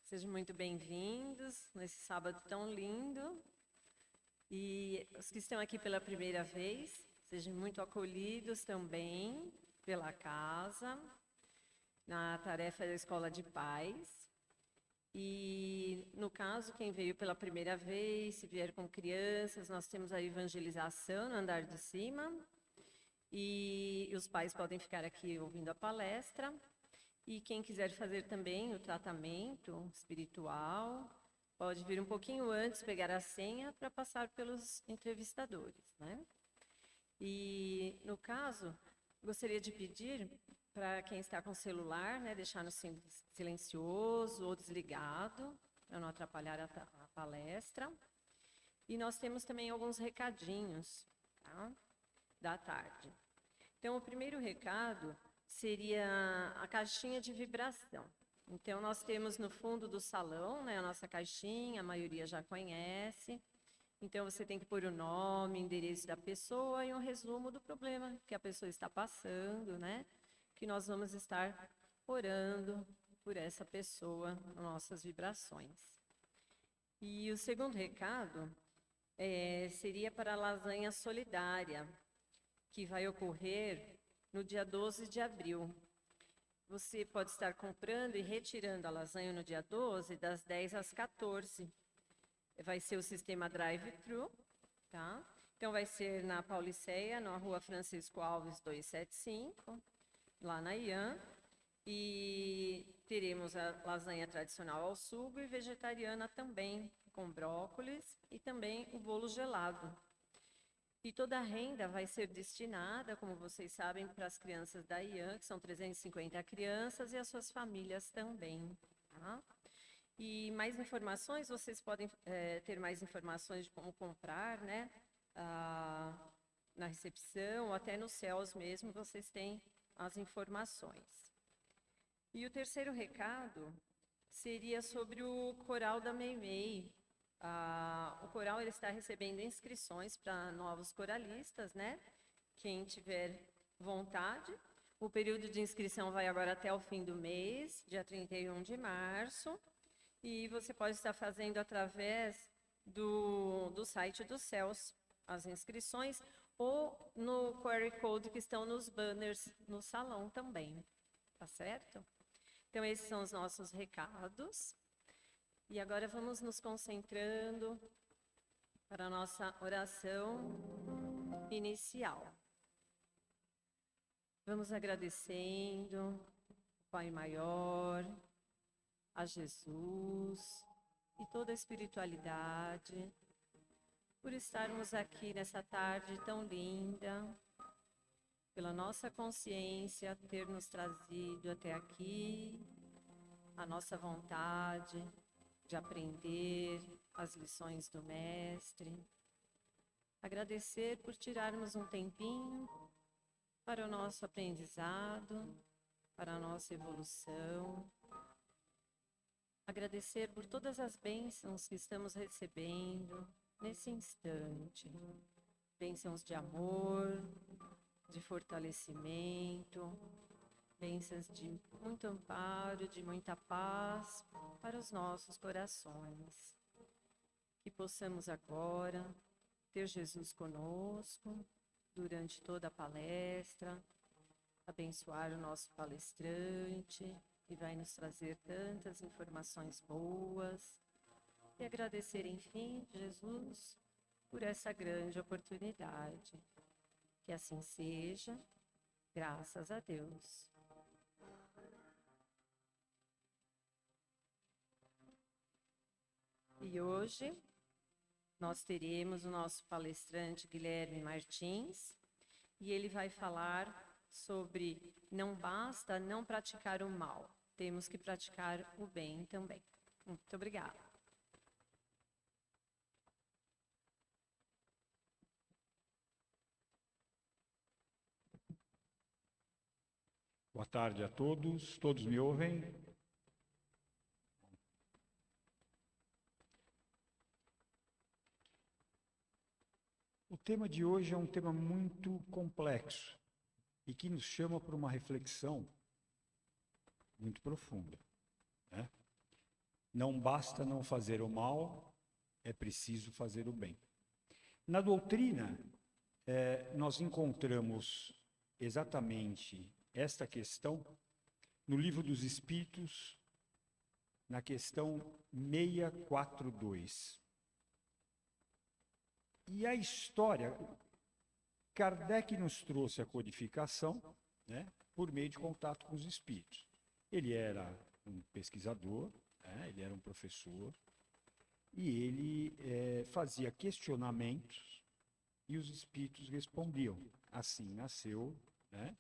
Sejam muito bem-vindos nesse sábado tão lindo. E os que estão aqui pela primeira vez, sejam muito acolhidos também pela casa, na tarefa da Escola de Paz. E, no caso, quem veio pela primeira vez, se vier com crianças, nós temos a evangelização no andar de cima. E os pais podem ficar aqui ouvindo a palestra. E quem quiser fazer também o tratamento espiritual, pode vir um pouquinho antes, pegar a senha para passar pelos entrevistadores, né? E, no caso, gostaria de pedir para quem está com o celular, né, deixar no silencioso ou desligado, para não atrapalhar a palestra. E nós temos também alguns recadinhos, tá, da tarde. Então, o primeiro recado seria a caixinha de vibração. Então, nós temos no fundo do salão, né, a nossa caixinha, a maioria já conhece. Então, você tem que pôr o nome, endereço da pessoa e um resumo do problema que a pessoa está passando, né? Que nós vamos estar orando por essa pessoa, nossas vibrações. E o segundo recado seria para a lasanha solidária, que vai ocorrer no dia 12 de abril. Você pode estar comprando e retirando a lasanha no dia 12, das 10 às 14. Vai ser o sistema drive-thru, tá? Então, vai ser na Pauliceia, na Rua Francisco Alves 275, lá na IAM. E teremos a lasanha tradicional ao sugo e vegetariana também, com brócolis e também o bolo gelado. E toda a renda vai ser destinada, como vocês sabem, para as crianças da IAM, que são 350 crianças, e as suas famílias também. Tá? E mais informações, vocês podem ter mais informações de como comprar, né? Na recepção, ou até nos céus mesmo, vocês têm as informações. E o terceiro recado seria sobre o coral da Meimei. O coral ele está recebendo inscrições para novos coralistas, né? Quem tiver vontade. O período de inscrição vai agora até o fim do mês, dia 31 de março. E você pode estar fazendo através do site dos céus as inscrições ou no QR Code que estão nos banners no salão também. Tá certo? Então, esses são os nossos recados. E agora vamos nos concentrando para a nossa oração inicial. Vamos agradecendo o Pai Maior, a Jesus e toda a espiritualidade por estarmos aqui nessa tarde tão linda, pela nossa consciência ter nos trazido até aqui, a nossa vontade de aprender as lições do Mestre. Agradecer por tirarmos um tempinho para o nosso aprendizado, para a nossa evolução. Agradecer por todas as bênçãos que estamos recebendo nesse instante. Bênçãos de amor, de fortalecimento, bênçãos de muito amparo, de muita paz para os nossos corações. Que possamos agora ter Jesus conosco durante toda a palestra, abençoar o nosso palestrante, que vai nos trazer tantas informações boas, e agradecer, enfim, Jesus, por essa grande oportunidade. Que assim seja, graças a Deus. E hoje nós teremos o nosso palestrante Guilherme Martins, e ele vai falar sobre não basta não praticar o mal, temos que praticar o bem também. Muito obrigada. Boa tarde a todos. Todos me ouvem? O tema de hoje é um tema muito complexo e que nos chama para uma reflexão muito profunda, né? Não basta não fazer o mal, é preciso fazer o bem. Na doutrina, nós encontramos exatamente esta questão no Livro dos Espíritos, na questão 642. E a história, Kardec nos trouxe a codificação, né, por meio de contato com os espíritos. Ele era um pesquisador, né, ele era um professor, e ele fazia questionamentos e os espíritos respondiam. Assim nasceu, né,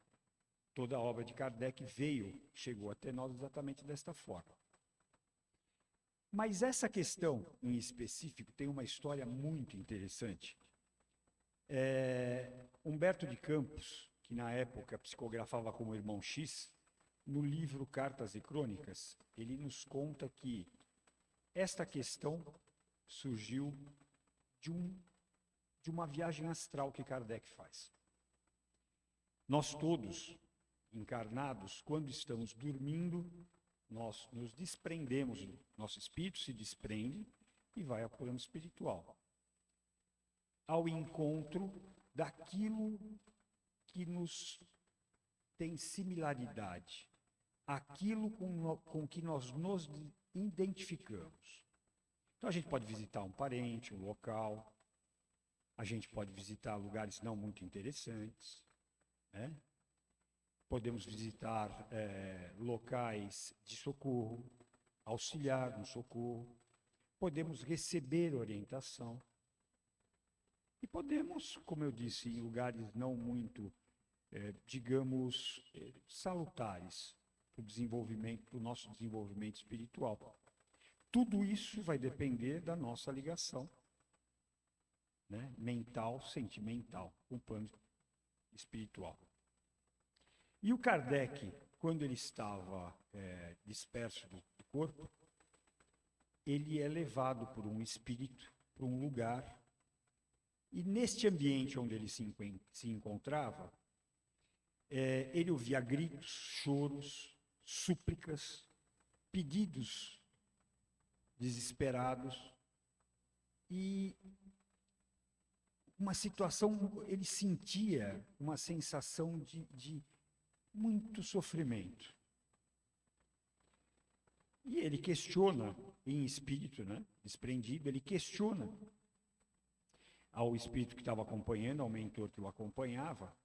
toda a obra de Kardec chegou até nós exatamente desta forma. Mas essa questão, em específico, tem uma história muito interessante. Humberto de Campos, que na época psicografava como Irmão X, no livro Cartas e Crônicas, ele nos conta que esta questão surgiu de uma viagem astral que Kardec faz. Nós todos, encarnados, quando estamos dormindo, nós nos desprendemos, nosso espírito se desprende e vai ao plano espiritual, ao encontro daquilo que nos tem similaridade, aquilo com que nós nos identificamos. Então a gente pode visitar um parente, um local, a gente pode visitar lugares não muito interessantes, né? Podemos visitar locais de socorro, auxiliar no socorro, podemos receber orientação e podemos, como eu disse, em lugares não muito, digamos, salutares para o desenvolvimento, para o nosso desenvolvimento espiritual. Tudo isso vai depender da nossa ligação, né, mental, sentimental, com o plano espiritual. E o Kardec, quando ele estava disperso do corpo, ele é levado por um espírito para um lugar, e neste ambiente onde ele se encontrava, ele ouvia gritos, choros, súplicas, pedidos desesperados, e uma situação, ele sentia uma sensação de muito sofrimento. E ele questiona, em espírito, né, desprendido, ele questiona ao espírito que estava acompanhando, ao mentor que o acompanhava,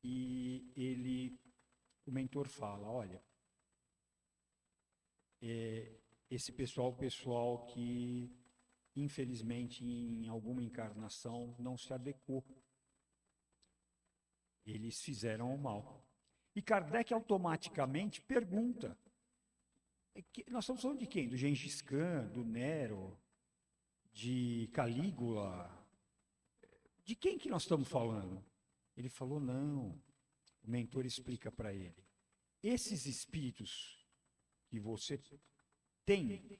e o mentor fala, olha, esse pessoal que, infelizmente, em alguma encarnação, não se adequou. Eles fizeram o mal. E Kardec automaticamente pergunta, nós estamos falando de quem? Do Gengis Khan, do Nero, de Calígula? De quem que nós estamos falando? Ele falou, não. O mentor explica para ele. Esses espíritos que você tem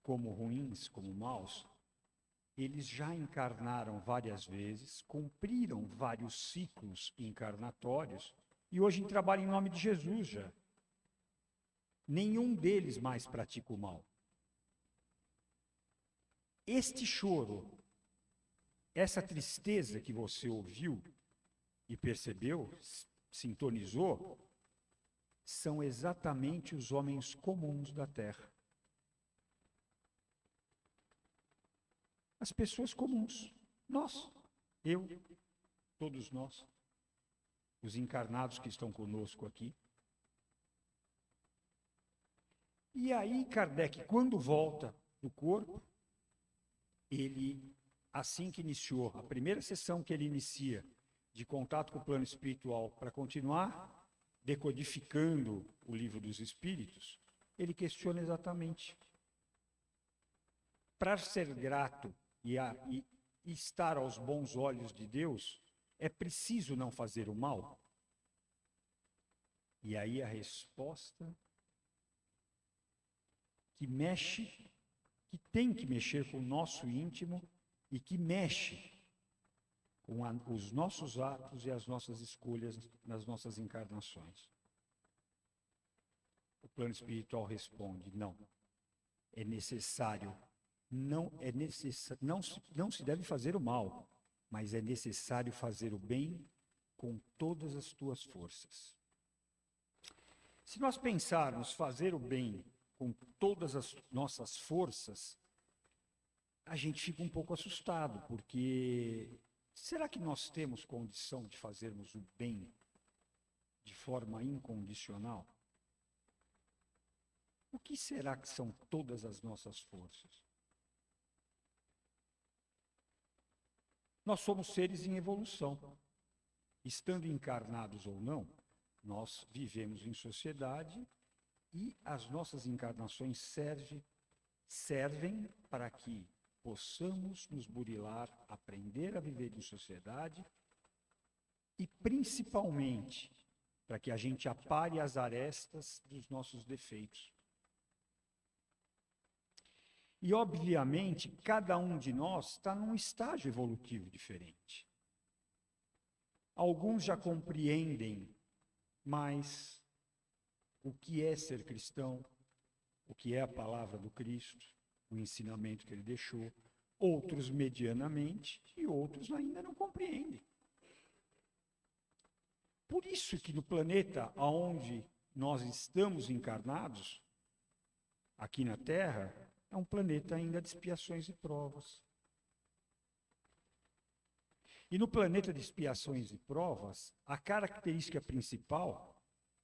como ruins, como maus, eles já encarnaram várias vezes, cumpriram vários ciclos encarnatórios e hoje trabalham em nome de Jesus já. Nenhum deles mais pratica o mal. Este choro, essa tristeza que você ouviu e percebeu, sintonizou, são exatamente os homens comuns da Terra. As pessoas comuns, nós, eu, todos nós, os encarnados que estão conosco aqui. E aí Kardec, quando volta do corpo, ele, assim que iniciou, a primeira sessão que ele inicia de contato com o plano espiritual para continuar decodificando o livro dos Espíritos, ele questiona exatamente. Para ser grato e estar aos bons olhos de Deus, é preciso não fazer o mal? E aí a resposta que mexe, que tem que mexer com o nosso íntimo e que mexe com os nossos atos e as nossas escolhas nas nossas encarnações. O plano espiritual responde, não. é necessário, não se deve fazer o mal, mas é necessário fazer o bem com todas as tuas forças. Se nós pensarmos fazer o bem com todas as nossas forças, a gente fica um pouco assustado, porque será que nós temos condição de fazermos o bem de forma incondicional? O que será que são todas as nossas forças? Nós somos seres em evolução. Estando encarnados ou não, nós vivemos em sociedade e as nossas encarnações servem para que possamos nos burilar, aprender a viver em sociedade e, principalmente, para que a gente apare as arestas dos nossos defeitos. E, obviamente, cada um de nós está num estágio evolutivo diferente. Alguns já compreendem mais o que é ser cristão, o que é a palavra do Cristo, o ensinamento que ele deixou. Outros medianamente e outros ainda não compreendem. Por isso que no planeta onde nós estamos encarnados, aqui na Terra, é um planeta ainda de expiações e provas. E no planeta de expiações e provas, a característica principal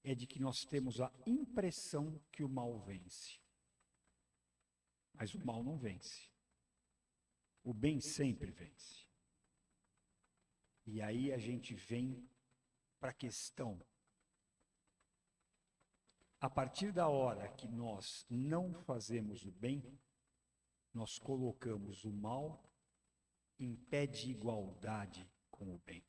é de que nós temos a impressão que o mal vence. Mas o mal não vence. O bem sempre vence. E aí a gente vem para a questão. A partir da hora que nós não fazemos o bem, nós colocamos o mal em pé de igualdade com o bem.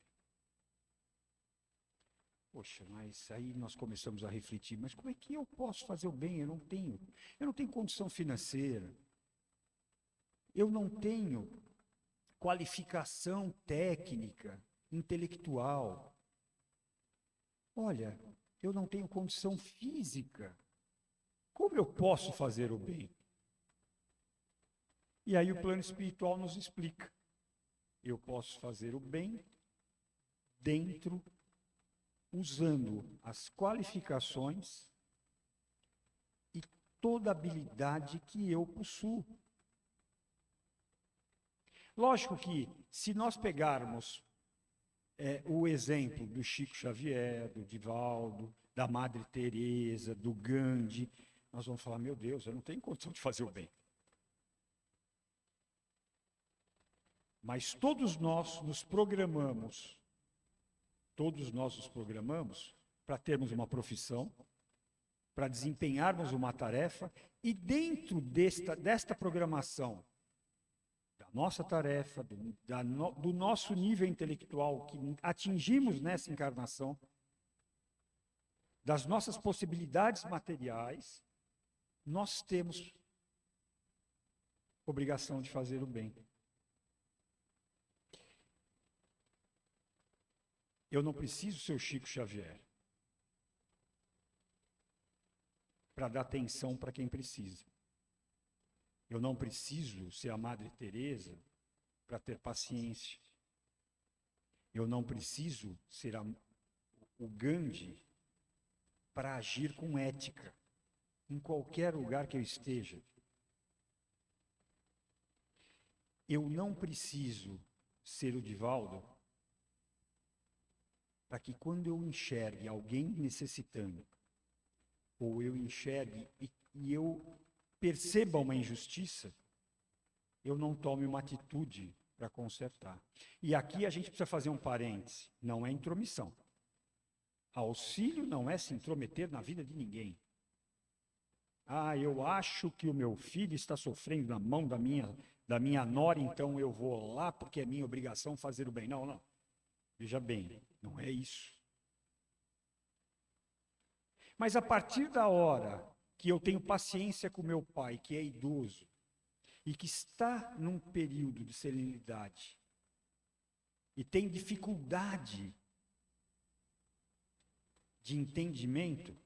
Poxa, mas aí nós começamos a refletir, mas como é que eu posso fazer o bem? Eu não tenho condição financeira. Eu não tenho qualificação técnica, intelectual. Olha, eu não tenho condição física. Como eu posso fazer o bem? E aí o plano espiritual nos explica. Eu posso fazer o bem usando as qualificações e toda a habilidade que eu possuo. Lógico que, se nós pegarmos o exemplo do Chico Xavier, do Divaldo, da Madre Teresa, do Gandhi, nós vamos falar, meu Deus, eu não tenho condição de fazer o bem. Mas todos nós nos programamos para termos uma profissão, para desempenharmos uma tarefa, e dentro desta programação, da nossa tarefa, do nosso nível intelectual que atingimos nessa encarnação, das nossas possibilidades materiais, nós temos obrigação de fazer o bem. Eu não preciso ser o Chico Xavier para dar atenção para quem precisa. Eu não preciso ser a Madre Teresa para ter paciência. Eu não preciso ser o Gandhi para agir com ética em qualquer lugar que eu esteja. Eu não preciso ser o Divaldo para que quando eu enxergue alguém necessitando, ou eu enxergue e eu perceba uma injustiça, eu não tome uma atitude para consertar. E aqui a gente precisa fazer um parêntese, não é intromissão. Auxílio não é se intrometer na vida de ninguém. Ah, eu acho que o meu filho está sofrendo na mão da minha nora, então eu vou lá porque é minha obrigação fazer o bem. Não. Veja bem, não é isso. Mas a partir da hora que eu tenho paciência com meu pai, que é idoso, e que está num período de serenidade, e tem dificuldade de entendimento,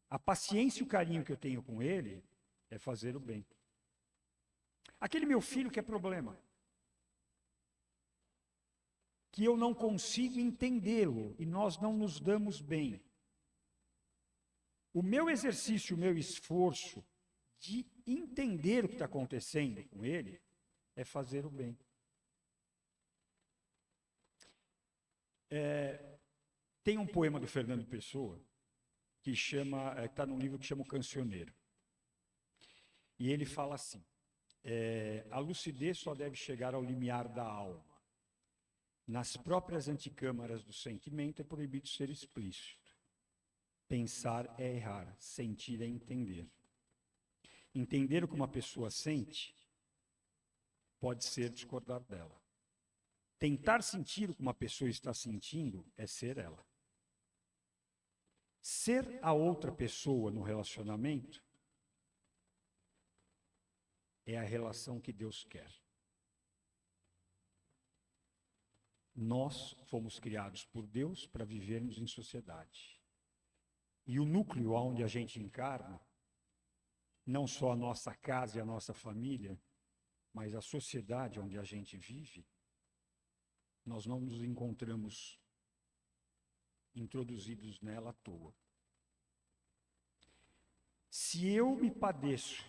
a paciência e o carinho que eu tenho com ele é fazer o bem. Aquele meu filho que é problema. Que eu não consigo entendê-lo e nós não nos damos bem. O meu exercício, o meu esforço de entender o que está acontecendo com ele é fazer o bem. Tem um poema do Fernando Pessoa que está num livro que chama O Cancioneiro. E ele fala assim: a lucidez só deve chegar ao limiar da alma. Nas próprias anticâmaras do sentimento é proibido ser explícito. Pensar é errar, sentir é entender. Entender o que uma pessoa sente pode ser discordar dela. Tentar sentir o que uma pessoa está sentindo é ser ela. Ser a outra pessoa no relacionamento é a relação que Deus quer. Nós fomos criados por Deus para vivermos em sociedade. E o núcleo onde a gente encarna, não só a nossa casa e a nossa família, mas a sociedade onde a gente vive, nós não nos encontramos introduzidos nela à toa. Se eu me padeço,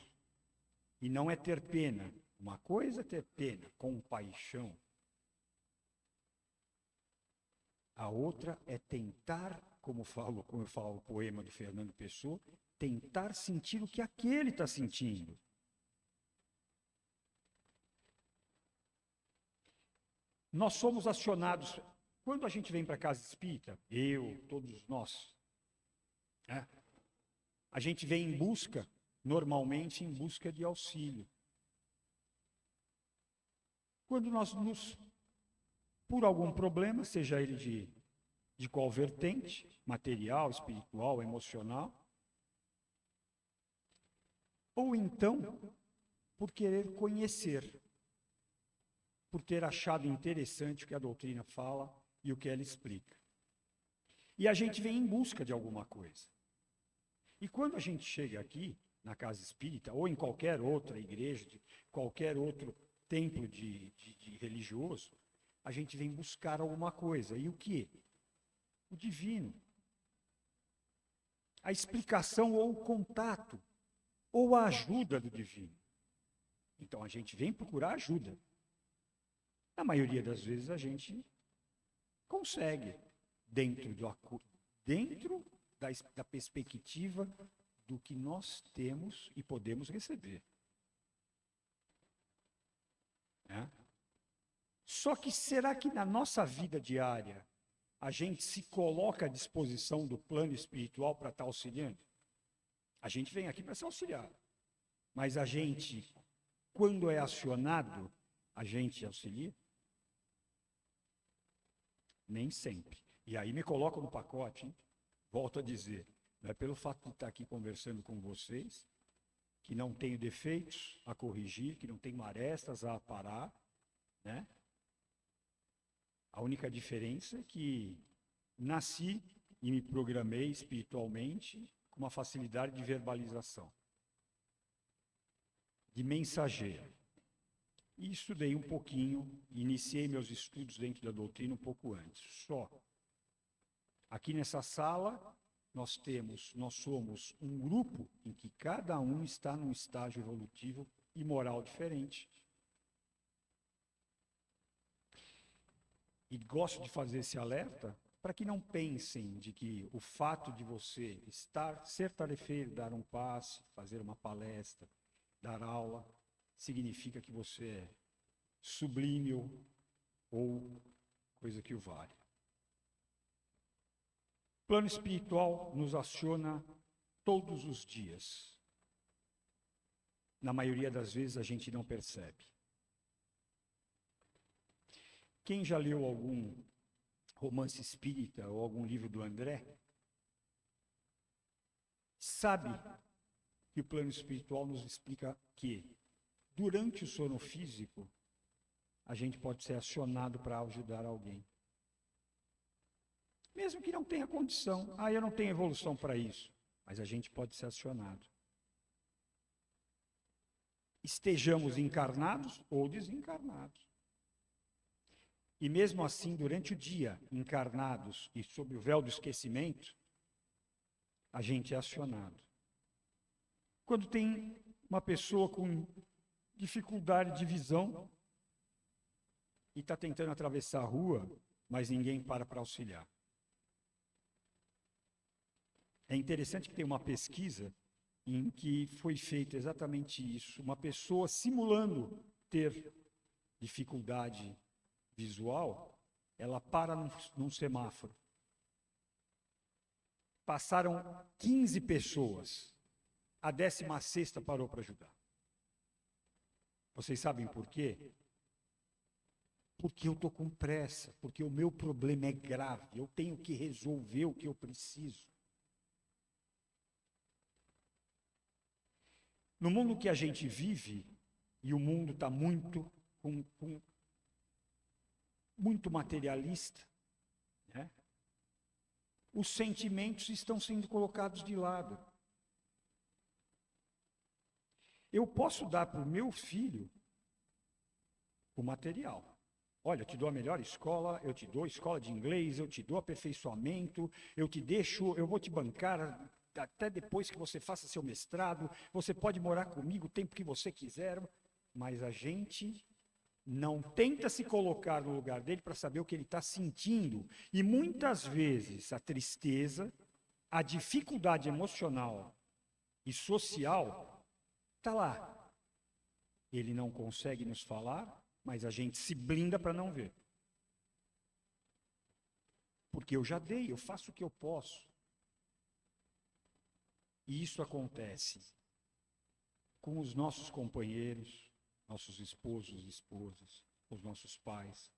e não é ter pena, uma coisa é ter pena, compaixão, a outra é tentar, como eu falo o poema do Fernando Pessoa, tentar sentir o que aquele está sentindo. Nós somos acionados, quando a gente vem para a casa espírita, todos nós, a gente vem em busca, normalmente em busca de auxílio. Quando nós por algum problema, seja ele de qual vertente, material, espiritual, emocional, ou então por querer conhecer, por ter achado interessante o que a doutrina fala e o que ela explica. E a gente vem em busca de alguma coisa. E quando a gente chega aqui, na casa espírita, ou em qualquer outra igreja, de qualquer outro templo de religioso, a gente vem buscar alguma coisa. E o quê? O divino. A explicação ou o contato, ou a ajuda do divino. Então a gente vem procurar ajuda. Na maioria das vezes a gente consegue, dentro da perspectiva do que nós temos e podemos receber. Só que será que na nossa vida diária a gente se coloca à disposição do plano espiritual para estar auxiliando? A gente vem aqui para ser auxiliado. Mas a gente, quando é acionado, a gente auxilia? Nem sempre. E aí me coloco no pacote, hein? Volto a dizer, não é pelo fato de estar aqui conversando com vocês, que não tenho defeitos a corrigir, que não tenho arestas a aparar, né? A única diferença é que nasci e me programei espiritualmente com uma facilidade de verbalização, de mensageiro. E estudei um pouquinho, iniciei meus estudos dentro da doutrina um pouco antes, só. Aqui nessa sala, nós somos um grupo em que cada um está num estágio evolutivo e moral diferente. E gosto de fazer esse alerta para que não pensem de que o fato de você ser tarefeiro, dar um passe, fazer uma palestra, dar aula, significa que você é sublime ou coisa que o vale. O plano espiritual nos aciona todos os dias. Na maioria das vezes a gente não percebe. Quem já leu algum romance espírita ou algum livro do André, sabe que o plano espiritual nos explica que, durante o sono físico, a gente pode ser acionado para ajudar alguém. Mesmo que não tenha condição. Eu não tenho evolução para isso. Mas a gente pode ser acionado. estejamos encarnados ou desencarnados. E mesmo assim, durante o dia, encarnados e sob o véu do esquecimento, a gente é acionado. Quando tem uma pessoa com dificuldade de visão e está tentando atravessar a rua, mas ninguém para auxiliar. É interessante que tem uma pesquisa em que foi feito exatamente isso. Uma pessoa simulando ter dificuldade visual, ela para num semáforo. Passaram 15 pessoas. A 16ª parou para ajudar. Vocês sabem por quê? Porque eu estou com pressa, porque o meu problema é grave, eu tenho que resolver o que eu preciso. No mundo que a gente vive, e o mundo está muito materialista, né? Os sentimentos estão sendo colocados de lado. Eu posso dar para o meu filho o material. Olha, eu te dou a melhor escola, eu te dou escola de inglês, eu te dou aperfeiçoamento, eu vou te bancar até depois que você faça seu mestrado, você pode morar comigo o tempo que você quiser, mas a gente não tenta se colocar no lugar dele para saber o que ele está sentindo. E muitas vezes a tristeza, a dificuldade emocional e social está lá. Ele não consegue nos falar, mas a gente se blinda para não ver. Porque eu já dei, eu faço o que eu posso. E isso acontece com os nossos companheiros, nossos esposos e esposas, com os nossos pais,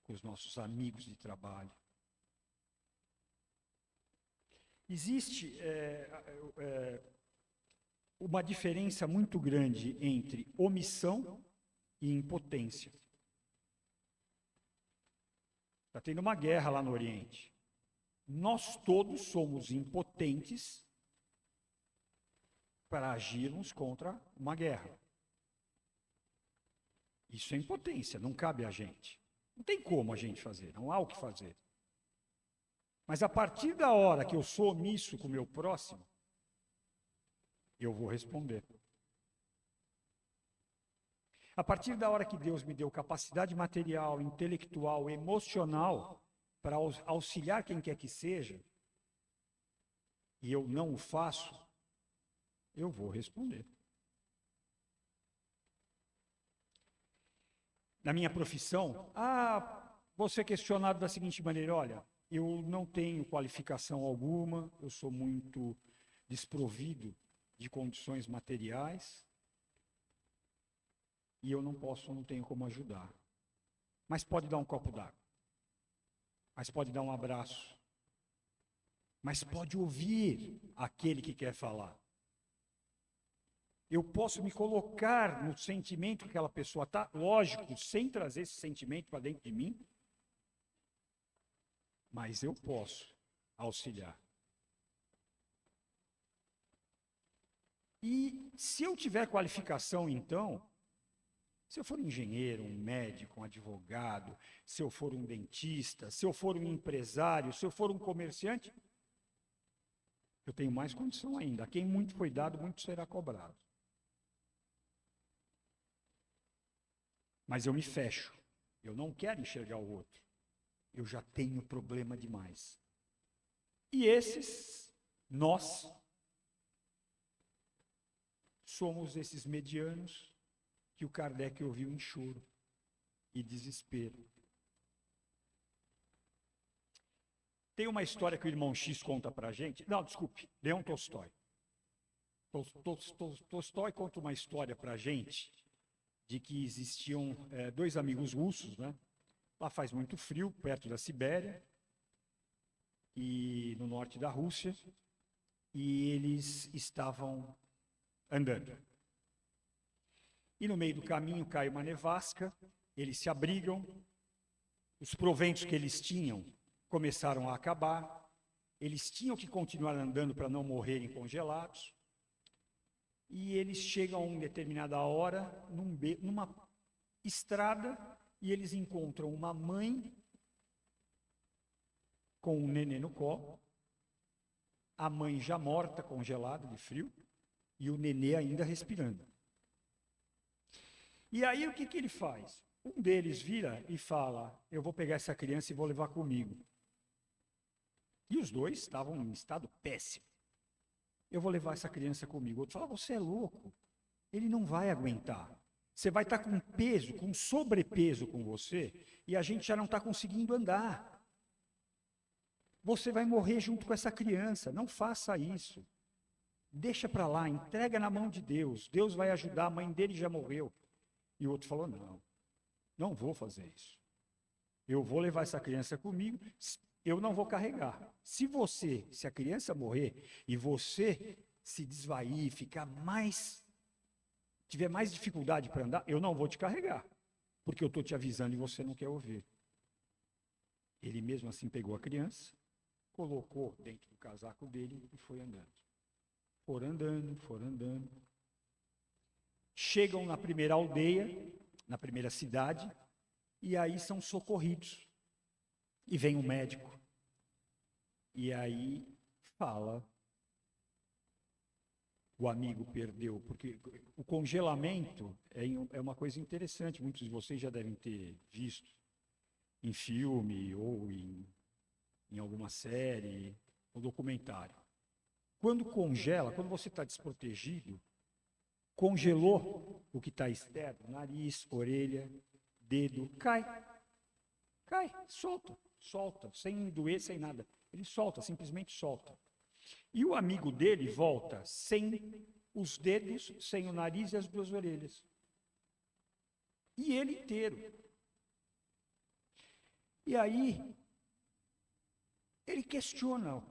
com os nossos amigos de trabalho. Existe uma diferença muito grande entre omissão e impotência. Está tendo uma guerra lá no Oriente. Nós todos somos impotentes para agirmos contra uma guerra. Isso é impotência, não cabe a gente. Não tem como a gente fazer, não há o que fazer. Mas a partir da hora que eu sou omisso com o meu próximo, eu vou responder. A partir da hora que Deus me deu capacidade material, intelectual, emocional, para auxiliar quem quer que seja, e eu não o faço, eu vou responder. Na minha profissão, vou ser questionado da seguinte maneira: olha, eu não tenho qualificação alguma, eu sou muito desprovido de condições materiais, e eu não tenho como ajudar. Mas pode dar um copo d'água, mas pode dar um abraço, mas pode ouvir aquele que quer falar. Eu posso me colocar no sentimento que aquela pessoa está, lógico, sem trazer esse sentimento para dentro de mim, mas eu posso auxiliar. E se eu tiver qualificação, então, se eu for um engenheiro, um médico, um advogado, se eu for um dentista, se eu for um empresário, se eu for um comerciante, eu tenho mais condição ainda. A quem muito foi dado, muito será cobrado. Mas eu me fecho. Eu não quero enxergar o outro. Eu já tenho problema demais. E nós, somos esses medianos que o Kardec ouviu em choro e desespero. Tem uma história que o irmão X conta para a gente. Não, desculpe, Leão Tolstói. Tolstói conta uma história para a gente de que existiam dois amigos russos, né? Lá faz muito frio, perto da Sibéria, e no norte da Rússia, e eles estavam andando. E no meio do caminho cai uma nevasca, eles se abrigam, os proventos que eles tinham começaram a acabar, eles tinham que continuar andando para não morrerem congelados, e eles chegam a uma determinada hora, numa estrada, e eles encontram uma mãe com um nenê no colo, a mãe já morta, congelada de frio, e o nenê ainda respirando. E aí o que ele faz? Um deles vira e fala: eu vou pegar essa criança e vou levar comigo. E os dois estavam em estado péssimo. Eu vou levar essa criança comigo. O outro fala: você é louco, ele não vai aguentar. Você vai estar com peso, com sobrepeso com você, e a gente já não está conseguindo andar. Você vai morrer junto com essa criança, não faça isso. Deixa para lá, entrega na mão de Deus. Deus vai ajudar, a mãe dele já morreu. E o outro falou: não vou fazer isso. Eu vou levar essa criança comigo, eu não vou carregar. Se a criança morrer e você se desvair, tiver mais dificuldade para andar, eu não vou te carregar, porque eu estou te avisando e você não quer ouvir. Ele mesmo assim pegou a criança, colocou dentro do casaco dele e foi andando. Foram andando. Chegam na primeira aldeia, na primeira cidade, e aí são socorridos. E vem um médico. E aí fala: o amigo perdeu, porque o congelamento é uma coisa interessante, muitos de vocês já devem ter visto em filme ou em alguma série ou documentário. Quando congela, quando você está desprotegido, congelou o que está externo, nariz, orelha, dedo, cai, solta, sem doer, sem nada. Ele solta, simplesmente solta. E o amigo dele volta sem os dedos, sem o nariz e as duas orelhas. E ele inteiro. E aí, ele questiona,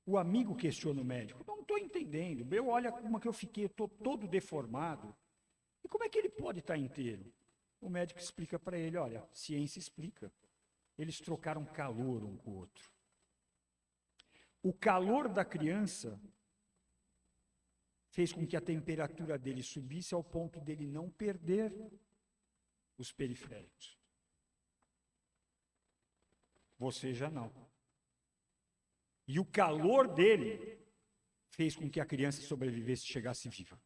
o amigo questiona o médico: não estou entendendo, olha como que eu fiquei, estou todo deformado. E como é que ele pode estar inteiro? O médico explica para ele: olha, ciência explica. Eles trocaram calor um com o outro. O calor da criança fez com que a temperatura dele subisse ao ponto dele não perder os periféricos. Você já não. E o calor dele fez com que a criança sobrevivesse e chegasse viva.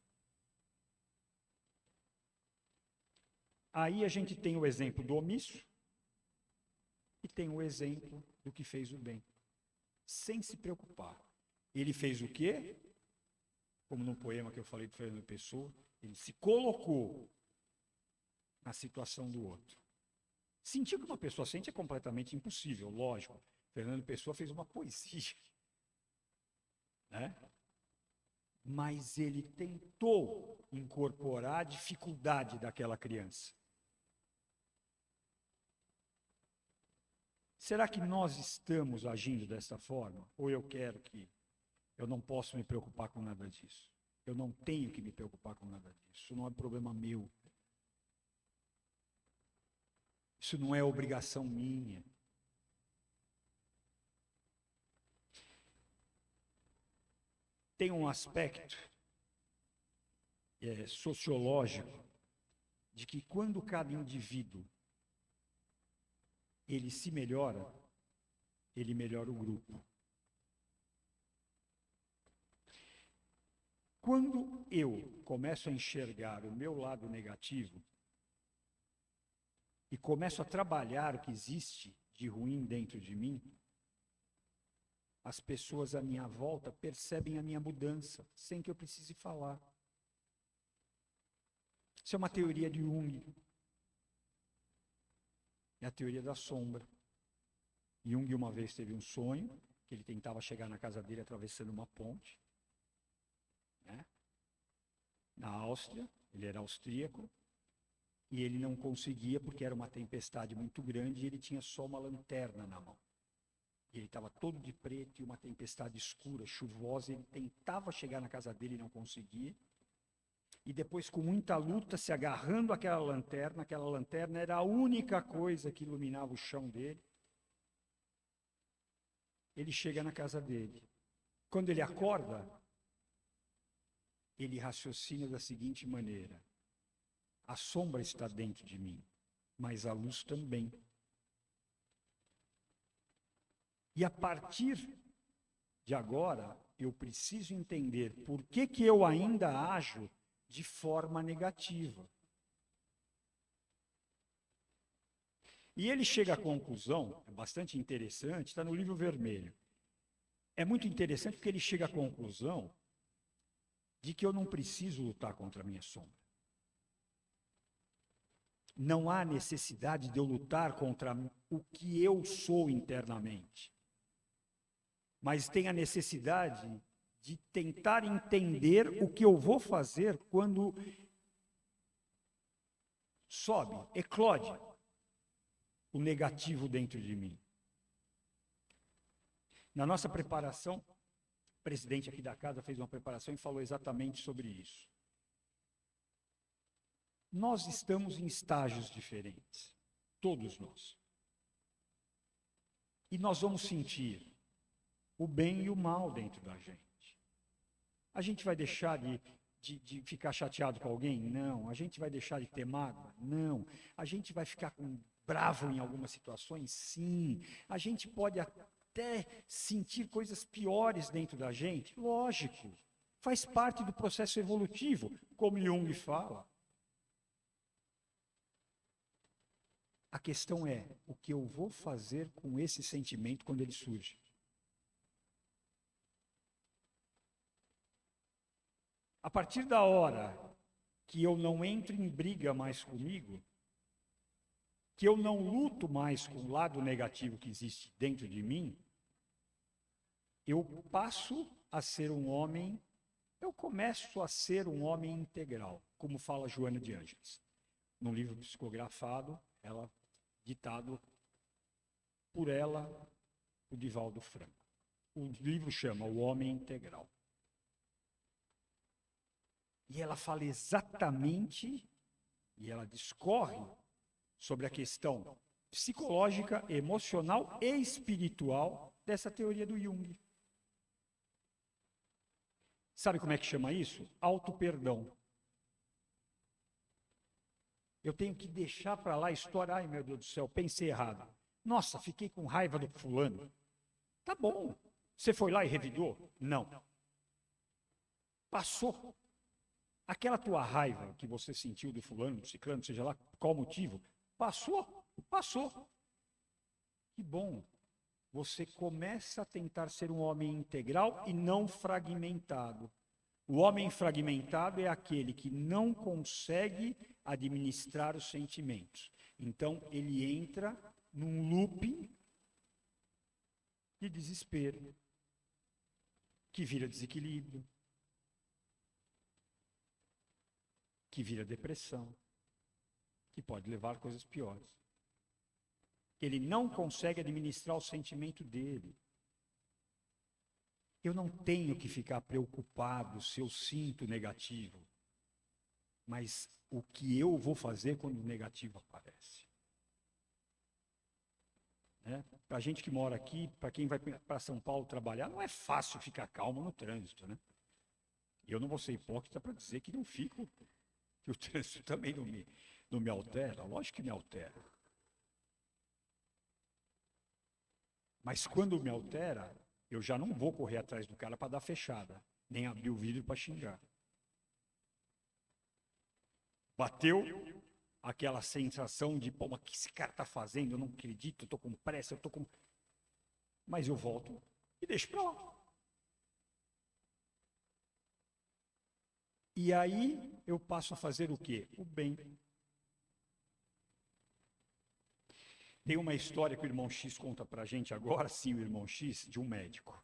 Aí a gente tem o exemplo do omisso e tem o exemplo do que fez o bem, sem se preocupar. Ele fez o quê? Como no poema que eu falei do Fernando Pessoa, ele se colocou na situação do outro. Sentir o que uma pessoa sente é completamente impossível, lógico. Fernando Pessoa fez uma poesia, né? Mas ele tentou incorporar a dificuldade daquela criança. Será que nós estamos agindo dessa forma? Ou eu não posso me preocupar com nada disso? Eu não tenho que me preocupar com nada disso. Isso não é problema meu. Isso não é obrigação minha. Tem um aspecto sociológico de que quando cada indivíduo ele se melhora, ele melhora o grupo. Quando eu começo a enxergar o meu lado negativo e começo a trabalhar o que existe de ruim dentro de mim, as pessoas à minha volta percebem a minha mudança, sem que eu precise falar. Isso é uma teoria de Jung. É a teoria da sombra. Jung uma vez teve um sonho, que ele tentava chegar na casa dele atravessando uma ponte, né? Na Áustria, ele era austríaco, e ele não conseguia porque era uma tempestade muito grande e ele tinha só uma lanterna na mão. Ele estava todo de preto e uma tempestade escura, chuvosa, ele tentava chegar na casa dele e não conseguia. E depois, com muita luta, se agarrando aquela lanterna era a única coisa que iluminava o chão dele. Ele chega na casa dele. Quando ele acorda, ele raciocina da seguinte maneira: a sombra está dentro de mim, mas a luz também. E a partir de agora, eu preciso entender por que eu ainda ajo de forma negativa. E ele chega à conclusão, é bastante interessante, está no livro vermelho. É muito interessante porque ele chega à conclusão de que eu não preciso lutar contra a minha sombra. Não há necessidade de eu lutar contra o que eu sou internamente. Mas tem a necessidade de tentar entender o que eu vou fazer quando sobe, eclode o negativo dentro de mim. Na nossa preparação, o presidente aqui da casa fez uma preparação e falou exatamente sobre isso. Nós estamos em estágios diferentes, todos nós. E nós vamos sentir o bem e o mal dentro da gente. A gente vai deixar de ficar chateado com alguém? Não. A gente vai deixar de ter mágoa? Não. A gente vai ficar bravo em algumas situações? Sim. A gente pode até sentir coisas piores dentro da gente? Lógico. Faz parte do processo evolutivo, como Jung fala. A questão é o que eu vou fazer com esse sentimento quando ele surge. A partir da hora que eu não entro em briga mais comigo, que eu não luto mais com o lado negativo que existe dentro de mim, eu passo a ser um homem, eu começo a ser um homem integral, como fala Joana de Ângeles, num livro psicografado, ela ditado por ela, o Divaldo Franco. O livro chama O Homem Integral. E ela fala exatamente, e ela discorre sobre a questão psicológica, emocional e espiritual dessa teoria do Jung. Sabe como é que chama isso? Auto-perdão. Eu tenho que deixar para lá a história. Ai, meu Deus do céu, pensei errado. Nossa, fiquei com raiva do fulano. Tá bom. Você foi lá e revidou? Não. Passou. Aquela tua raiva que você sentiu do fulano, do ciclano, seja lá qual motivo, passou. Que bom. Você começa a tentar ser um homem integral e não fragmentado. O homem fragmentado é aquele que não consegue administrar os sentimentos. Então, ele entra num looping de desespero, que vira desequilíbrio, que vira depressão, que pode levar a coisas piores. Ele não consegue administrar o sentimento dele. Eu não tenho que ficar preocupado se eu sinto negativo, mas o que eu vou fazer quando o negativo aparece. Para a gente que mora aqui, para quem vai para São Paulo trabalhar, não é fácil ficar calmo no trânsito, né? Eu não vou ser hipócrita para dizer que não fico, que o trânsito também não me altera. Lógico que me altera. Mas quando me altera, eu já não vou correr atrás do cara para dar fechada, nem abrir o vidro para xingar. Bateu aquela sensação de, pô, mas o que esse cara está fazendo? Eu não acredito, eu estou com pressa, eu estou com... Mas eu volto e deixo para lá. E aí eu passo a fazer o quê? O bem. Tem uma história que o irmão X conta para a gente agora, sim, o irmão X, de um médico.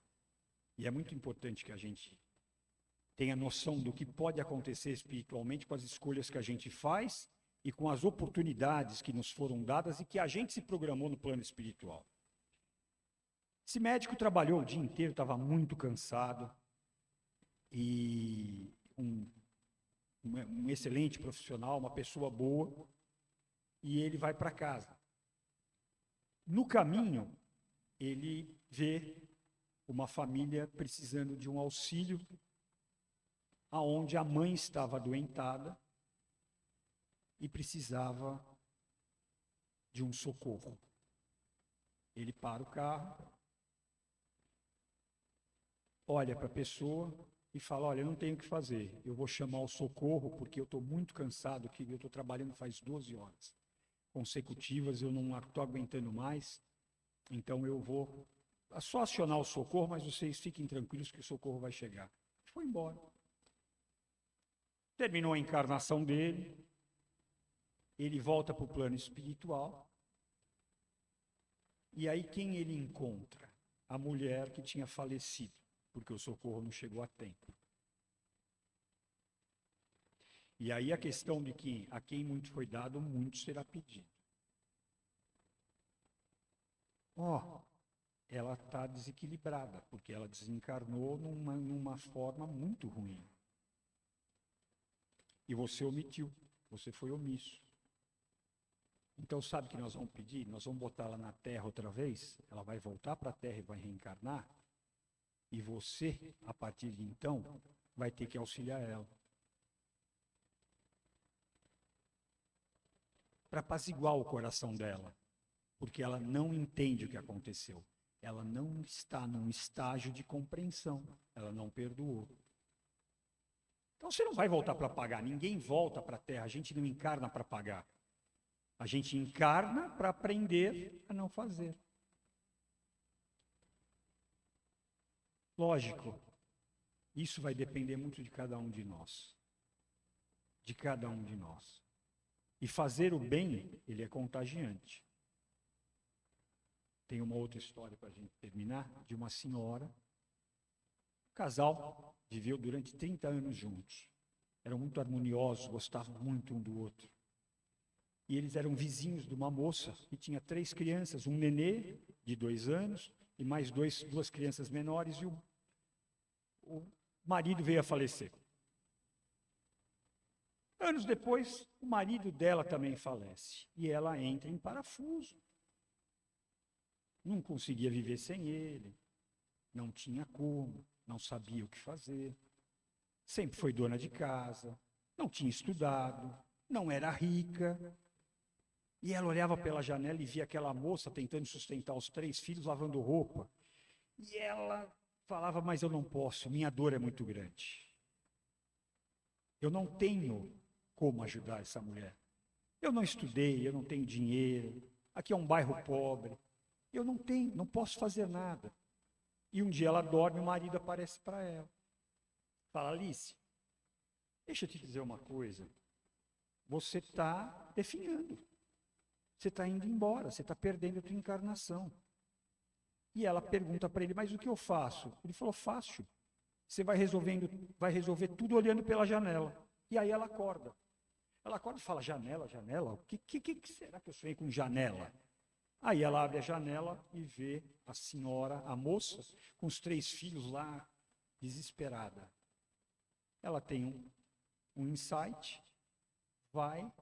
E é muito importante que a gente tenha noção do que pode acontecer espiritualmente com as escolhas que a gente faz e com as oportunidades que nos foram dadas e que a gente se programou no plano espiritual. Esse médico trabalhou o dia inteiro, estava muito cansado, e um excelente profissional, uma pessoa boa, e ele vai para casa. No caminho, ele vê uma família precisando de um auxílio aonde a mãe estava adoentada e precisava de um socorro. Ele para o carro, olha para a pessoa e fala, olha, eu não tenho o que fazer, eu vou chamar o socorro porque eu estou muito cansado, que eu estou trabalhando faz 12 horas consecutivas, eu não estou aguentando mais, então eu vou só acionar o socorro, mas vocês fiquem tranquilos que o socorro vai chegar. Foi embora. Terminou a encarnação dele, ele volta para o plano espiritual, e aí quem ele encontra? A mulher que tinha falecido, porque o socorro não chegou a tempo. E aí a questão de que a quem muito foi dado, muito será pedido. Ela está desequilibrada, porque ela desencarnou numa forma muito ruim. E você omitiu, você foi omisso. Então sabe o que nós vamos pedir? Nós vamos botá-la na Terra outra vez, ela vai voltar para a Terra e vai reencarnar, e você, a partir de então, vai ter que auxiliar ela. Para apaziguar o coração dela, porque ela não entende o que aconteceu. Ela não está num estágio de compreensão, ela não perdoou. Então você não vai voltar para pagar, ninguém volta para a Terra, a gente não encarna para pagar. A gente encarna para aprender a não fazer. Lógico, isso vai depender muito de cada um de nós. De cada um de nós. E fazer o bem, ele é contagiante. Tem uma outra história para a gente terminar, de uma senhora. O casal viveu durante 30 anos juntos. Eram muito harmoniosos, gostavam muito um do outro. E eles eram vizinhos de uma moça que tinha 3 crianças, um nenê de 2 anos e mais 2 crianças menores, e o marido veio a falecer. Anos depois, o marido dela também falece. E ela entra em parafuso. Não conseguia viver sem ele. Não tinha como. Não sabia o que fazer. Sempre foi dona de casa. Não tinha estudado. Não era rica. E ela olhava pela janela e via aquela moça tentando sustentar os 3 filhos, lavando roupa. E ela falava, mas eu não posso. Minha dor é muito grande. Eu não tenho como ajudar essa mulher. Eu não estudei, eu não tenho dinheiro, aqui é um bairro pobre, eu não posso fazer nada. E um dia ela dorme, o marido aparece para ela. Fala, Alice, deixa eu te dizer uma coisa, você está definhando, você está indo embora, você está perdendo a tua encarnação. E ela pergunta para ele, mas o que eu faço? Ele falou, fácil, você vai resolver tudo olhando pela janela. E aí ela acorda. Ela acorda e fala, janela, janela? O que será que eu sonhei com janela? Aí ela abre a janela e vê a senhora, a moça, com os 3 filhos lá, desesperada. Ela tem um insight, vai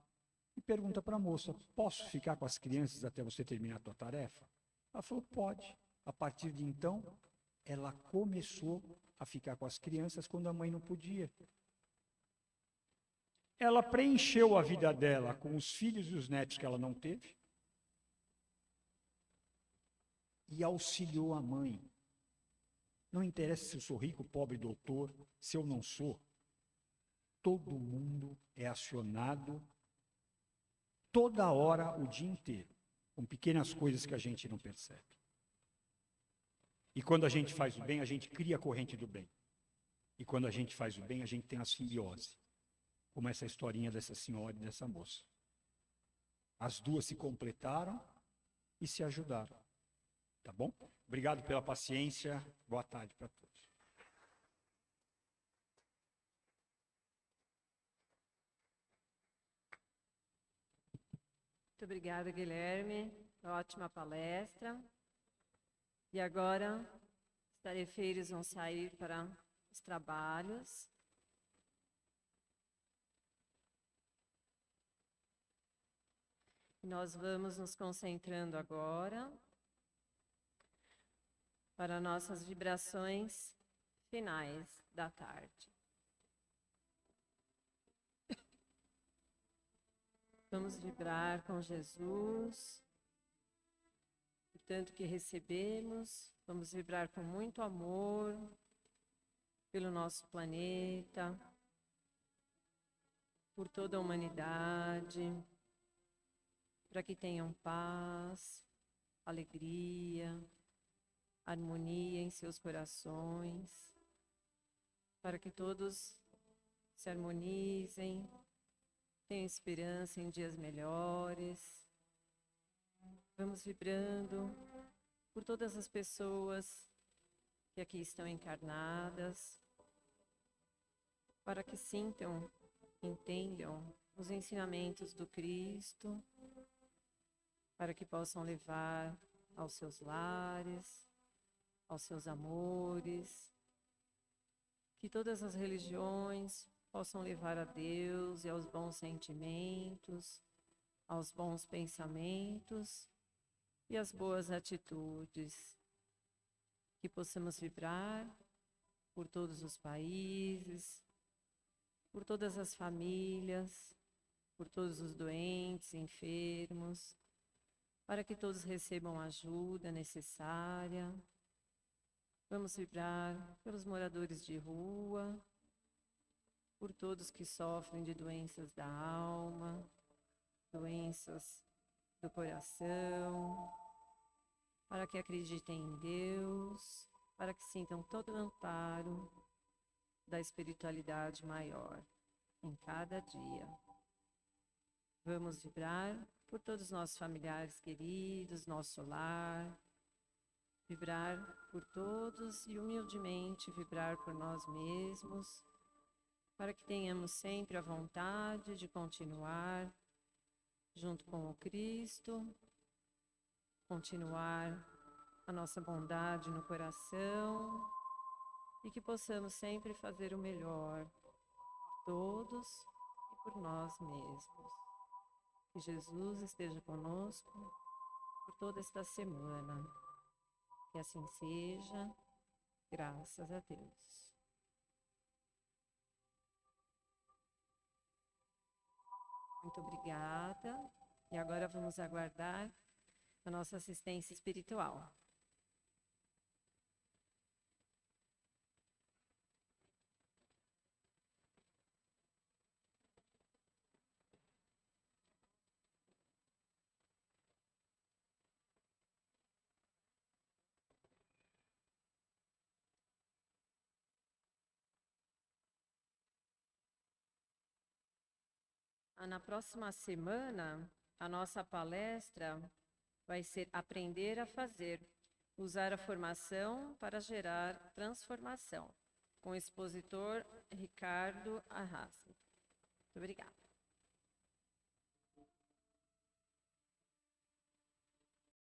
e pergunta para a moça, posso ficar com as crianças até você terminar a tua tarefa? Ela falou, pode. A partir de então, ela começou a ficar com as crianças quando a mãe não podia. Ela preencheu a vida dela com os filhos e os netos que ela não teve e auxiliou a mãe. Não interessa se eu sou rico, pobre, doutor, se eu não sou. Todo mundo é acionado toda hora, o dia inteiro, com pequenas coisas que a gente não percebe. E quando a gente faz o bem, a gente cria a corrente do bem. E quando a gente faz o bem, a gente tem a simbiose. Como essa historinha dessa senhora e dessa moça. As duas se completaram e se ajudaram. Tá bom? Obrigado pela paciência. Boa tarde para todos. Muito obrigada, Guilherme. Ótima palestra. E agora, os tarefeiros vão sair para os trabalhos. Nós vamos nos concentrando agora para nossas vibrações finais da tarde. Vamos vibrar com Jesus. O tanto que recebemos, vamos vibrar com muito amor pelo nosso planeta, por toda a humanidade, para que tenham paz, alegria, harmonia em seus corações, para que todos se harmonizem, tenham esperança em dias melhores. Vamos vibrando por todas as pessoas que aqui estão encarnadas, para que sintam, entendam os ensinamentos do Cristo, para que possam levar aos seus lares, aos seus amores, que todas as religiões possam levar a Deus e aos bons sentimentos, aos bons pensamentos e às boas atitudes, que possamos vibrar por todos os países, por todas as famílias, por todos os doentes, enfermos, para que todos recebam a ajuda necessária. Vamos vibrar pelos moradores de rua, por todos que sofrem de doenças da alma, doenças do coração, para que acreditem em Deus, para que sintam todo o amparo da espiritualidade maior em cada dia. Vamos vibrar por todos os nossos familiares queridos, nosso lar, vibrar por todos e humildemente vibrar por nós mesmos, para que tenhamos sempre a vontade de continuar junto com o Cristo, continuar a nossa bondade no coração e que possamos sempre fazer o melhor por todos e por nós mesmos. Que Jesus esteja conosco por toda esta semana. Que assim seja, graças a Deus. Muito obrigada. E agora vamos aguardar a nossa assistência espiritual. Na próxima semana, a nossa palestra vai ser Aprender a Fazer, usar a formação para gerar transformação, com o expositor Ricardo Arrasa. Muito obrigada.